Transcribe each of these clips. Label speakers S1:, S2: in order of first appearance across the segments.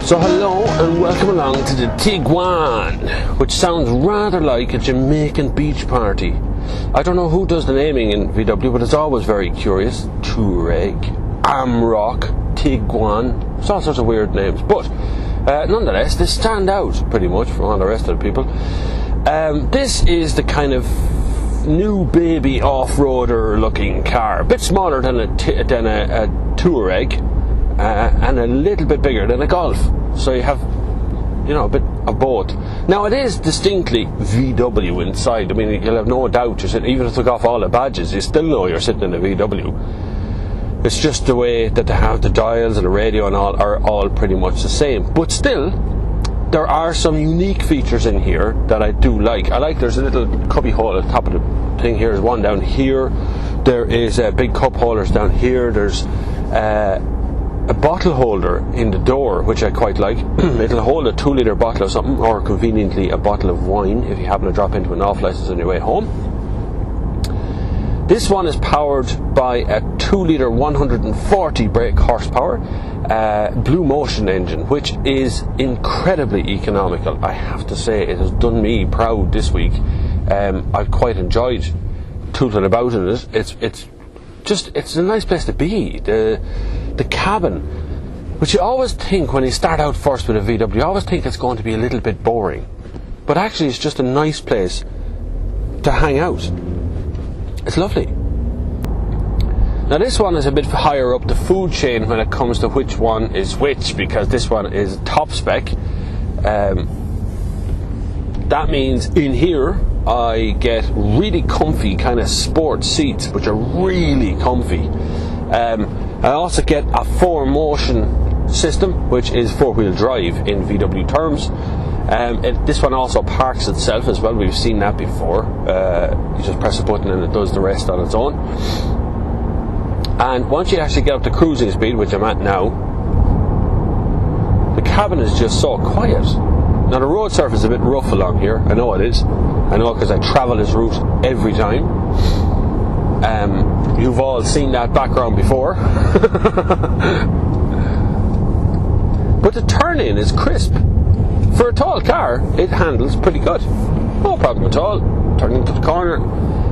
S1: So hello and welcome along to the Tiguan, which sounds rather like a Jamaican beach party. I don't know who does the naming in VW, but it's always very curious. Touareg, Amrock, Tiguan, it's all sorts of weird names. But nonetheless, they stand out pretty much from all the rest of the people. This is the kind of new baby off-roader looking car, a bit smaller than a Touareg. And a little bit bigger than a Golf, so you have, a bit of both. Now it is distinctly VW inside. I mean, you'll have no doubt. Even if you took off all the badges, you still know you're sitting in a VW. It's just the way that they have the dials and the radio and all are all pretty much the same. But still, there are some unique features in here that I do like. There's a little cubby hole at the top of the thing here. There's one down here. There is big cup holders down here. There's a bottle holder in the door, which I quite like. It'll hold a 2-litre bottle of something, or conveniently a bottle of wine if you happen to drop into an off-licence on your way home. This one is powered by a 2-litre 140 brake horsepower Blue Motion engine, which is incredibly economical. I have to say, it has done me proud this week. I've quite enjoyed tooting about in it. It's a nice place to be. The cabin, which you always think when you start out first with a VW, you always think it's going to be a little bit boring, but actually it's just a nice place to hang out. It's lovely. Now this one is a bit higher up the food chain when it comes to which one is which, because this one is top spec. That means in here I get really comfy kind of sport seats, which are really comfy. I also get a 4Motion system, which is 4-wheel drive in VW terms. This one also parks itself as well. We've seen that before. You just press a button and it does the rest on its own. And once you actually get up to cruising speed, which I'm at now, the cabin is just so quiet. Now the road surface is a bit rough along here. I know it is. I know because I travel this route every time. You've all seen that background before. But the turn-in is crisp. For a tall car, it handles pretty good. No problem at all. Turning into the corner.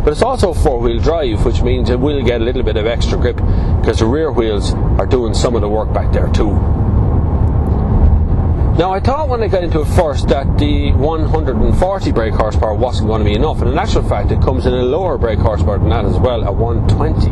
S1: But it's also 4-wheel drive, which means it will get a little bit of extra grip because the rear wheels are doing some of the work back there too. Now I thought when I got into it first that the 140 brake horsepower wasn't going to be enough, and in actual fact it comes in a lower brake horsepower than that as well, at 120.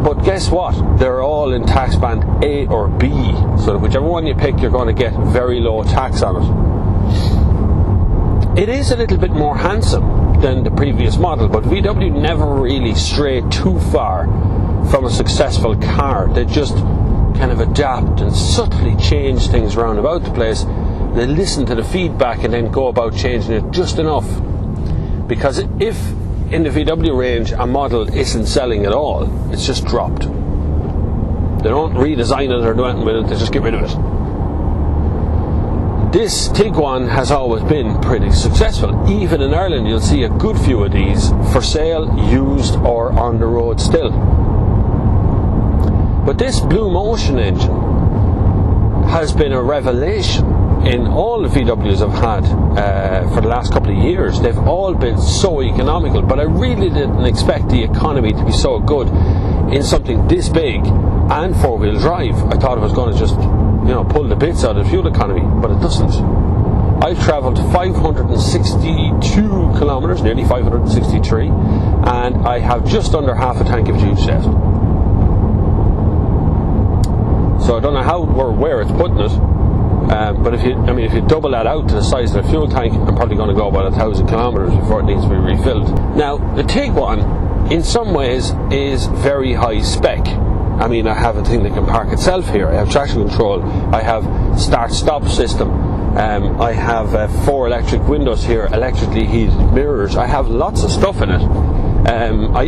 S1: But guess what? They're all in tax band A or B, so that whichever one you pick you're going to get very low tax on it. It is a little bit more handsome than the previous model, but VW never really strayed too far from a successful car. They just kind of adapt and subtly change things around about the place. They listen to the feedback and then go about changing it just enough, because if in the VW range a model isn't selling at all, it's just dropped. They don't redesign it or do anything with it, they just get rid of it. This Tiguan has always been pretty successful. Even in Ireland you'll see a good few of these for sale, used or on the road still. But this Blue Motion engine has been a revelation in all the VWs I've had for the last couple of years. They've all been so economical, but I really didn't expect the economy to be so good in something this big and 4-wheel drive. I thought it was going to just, pull the bits out of the fuel economy, but it doesn't. I've travelled 562 kilometres, nearly 563, and I have just under half a tank of juice left. So I don't know how or where it's putting it, but if you double that out to the size of the fuel tank, I'm probably going to go about 1,000 kilometres before it needs to be refilled. Now, the Tiguan, in some ways, is very high spec. I mean, I have a thing that can park itself here. I have traction control. I have start-stop system. I have 4 electric windows here, electrically heated mirrors. I have lots of stuff in it.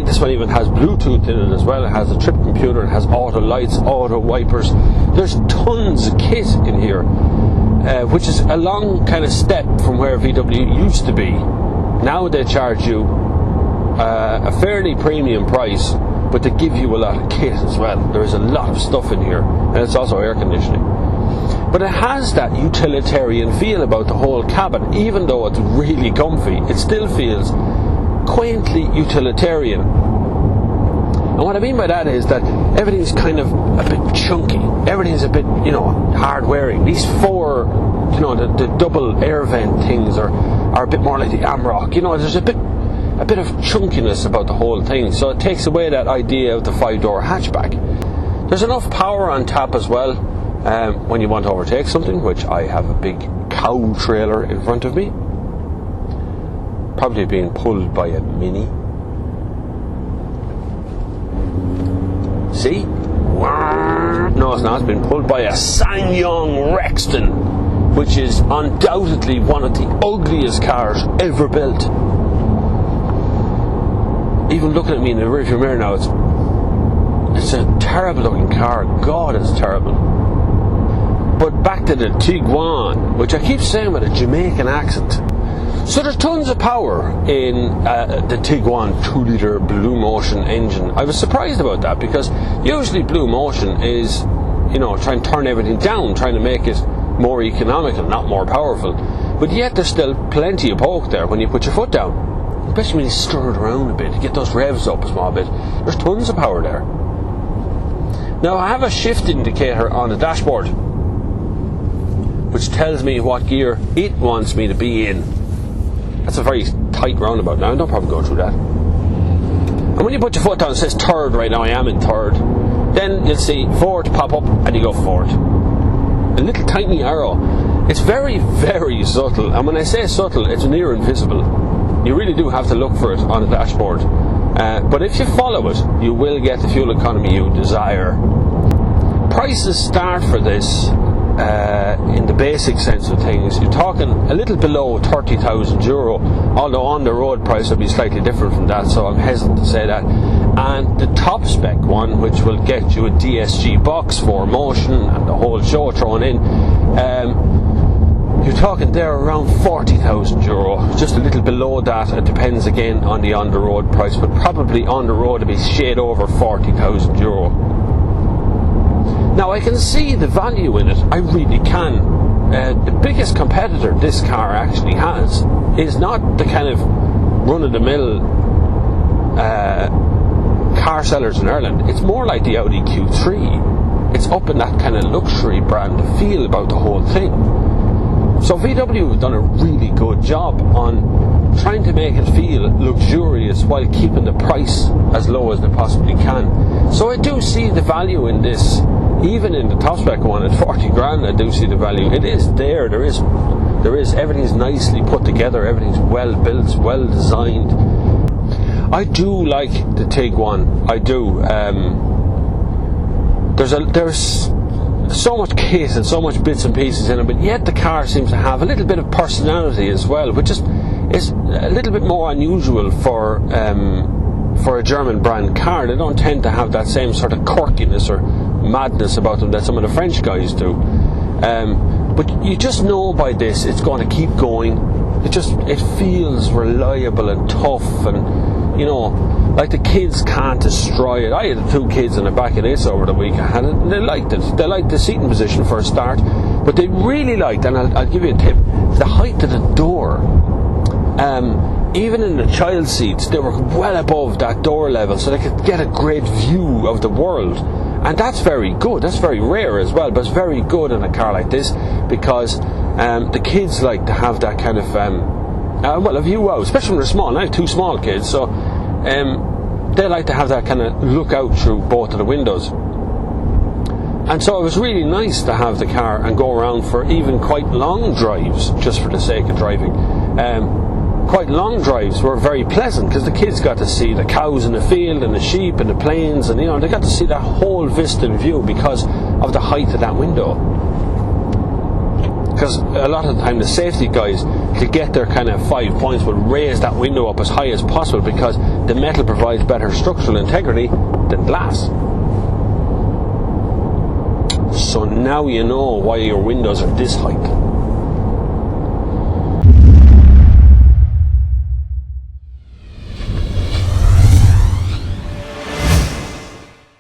S1: This one even has Bluetooth in it as well. It has a trip computer, it has auto lights, auto wipers. There's tons of kit in here, which is a long kind of step from where VW used to be. Now they charge you a fairly premium price, but they give you a lot of kit as well. There is a lot of stuff in here, and it's also air conditioning. But it has that utilitarian feel about the whole cabin. Even though it's really comfy, it still feels quaintly utilitarian. And what I mean by that is that everything's kind of a bit chunky. Everything's a bit, hard wearing. These four, the double air vent things are a bit more like the Amrock. There's a bit of chunkiness about the whole thing. So it takes away that idea of the 5-door hatchback. There's enough power on tap as well when you want to overtake something, which I have a big cow trailer in front of me, probably being pulled by a Mini. See? No, it's not. It's been pulled by a SsangYong Rexton, which is undoubtedly one of the ugliest cars ever built. Even looking at me in the rearview mirror now, it's a terrible looking car. God, it's terrible. But back to the Tiguan, which I keep saying with a Jamaican accent. So there's tons of power in the Tiguan 2-litre Blue Motion engine. I was surprised about that, because usually Blue Motion is, trying to turn everything down, trying to make it more economical, not more powerful. But yet there's still plenty of poke there when you put your foot down. Especially when you stir it around a bit, to get those revs up a small bit. There's tons of power there. Now I have a shift indicator on the dashboard, which tells me what gear it wants me to be in. That's a very tight roundabout now, no problem going through that. And when you put your foot down, it says third. Right now I am in third. Then you'll see fourth pop up and you go forward. A little tiny arrow. It's very, very subtle, and when I say subtle, it's near invisible. You really do have to look for it on the dashboard. But if you follow it, you will get the fuel economy you desire. Prices start for this, in the basic sense of things, you're talking a little below €30,000, although on the road price will be slightly different from that, so I'm hesitant to say that. And the top spec one, which will get you a DSG box, 4Motion and the whole show thrown in, you're talking there around €40,000, just a little below that. It depends again on the on-the-road price, but probably on the road it'll be shade over €40,000. Now I can see the value in it, I really can. The biggest competitor this car actually has is not the kind of run-of-the-mill car sellers in Ireland. It's more like the Audi Q3. It's up in that kind of luxury brand feel about the whole thing. So VW have done a really good job on trying to make it feel luxurious while keeping the price as low as they possibly can. So I do see the value in this. Even in the top spec one at 40 grand, I do see the value. It is there. There is. Everything's nicely put together. Everything's well built, well designed. I do like the Tiguan. I do. There's so much kit and so much bits and pieces in it, but yet the car seems to have a little bit of personality as well, which is a little bit more unusual for a German brand car. They don't tend to have that same sort of quirkiness or madness about them that some of the French guys do. But you just know by this it's going to keep going. It feels reliable and tough, and like the kids can't destroy it. I had 2 kids in the back of this over the week. I had it, and they liked it. They liked the seating position for a start, but they really liked, and I'll give you a tip, the height of the door. Even in the child seats, they were well above that door level, so they could get a great view of the world. And that's very good. That's very rare as well, but it's very good in a car like this, because the kids like to have that kind of a view out, especially when they're small. I have 2 small kids, so they like to have that kind of look out through both of the windows. And so it was really nice to have the car and go around for even quite long drives, just for the sake of driving. Quite long drives were very pleasant, because the kids got to see the cows in the field and the sheep and the plains, and they got to see that whole vista view because of the height of that window. Because a lot of the time the safety guys, to get their kind of 5 points, would raise that window up as high as possible, because the metal provides better structural integrity than glass. So now you know why your windows are this height.